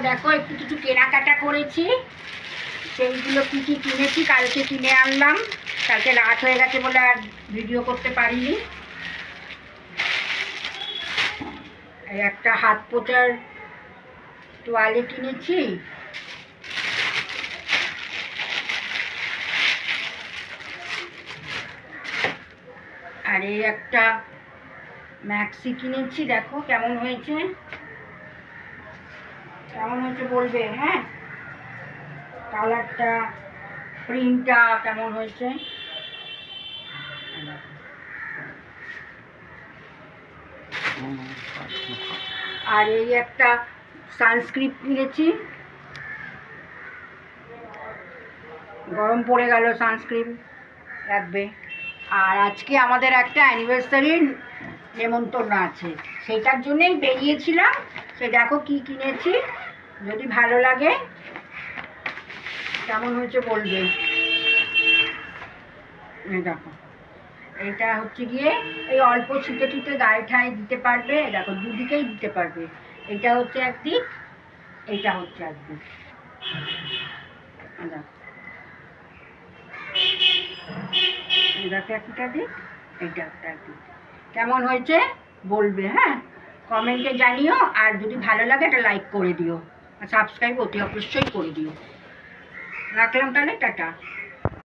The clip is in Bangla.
দেখো একটু কিছু কেনাকাটা করেছি, সেইগুলো কী কী কিনেছি কালকে কিনে আনলাম, কালকে রাত হয়ে গেছে বলে আর ভিডিও করতে পারিনি। এই একটা হাত পোঁছার তোয়ালে কিনেছি, আর এই একটা ম্যাক্সি কিনেছি। দেখো কেমন হয়েছে, কেমন হয়েছে বলবে। হ্যাঁ, কালারটা, প্রিন্টটা কেমন হয়েছে। আর এই একটা সানস্ক্রিন কিনেছি, গরম পড়ে গেল, সানস্ক্রিন লাগবে। আর আজকে আমাদের একটা অ্যানিভার্সারির নেমন্তন্ন আছে, সেটার জন্যই বেরিয়েছিলাম। সে দেখো কি কিনেছি, যদি ভালো লাগে কেমন হয়েছে বলবে। দেখো এটা হচ্ছে গিয়ে এই অল্প ছিটে ছিটে গায়ে ঠায় দিতে পারবে, দেখো দুদিকেই দিতে পারবে। এটা হচ্ছে একদিক, এইটা হচ্ছে একদিক। দেখো একটা দিক, এইটা একটা দিক। কেমন হয়েছে বলবে। হ্যাঁ, কমেন্টে জানিও, আর যদি ভালো লাগে একটা লাইক করে দিও, আর সাবস্ক্রাইব অতি অবশ্যই করে দিও। রাখলাম তাহলে, টাটা।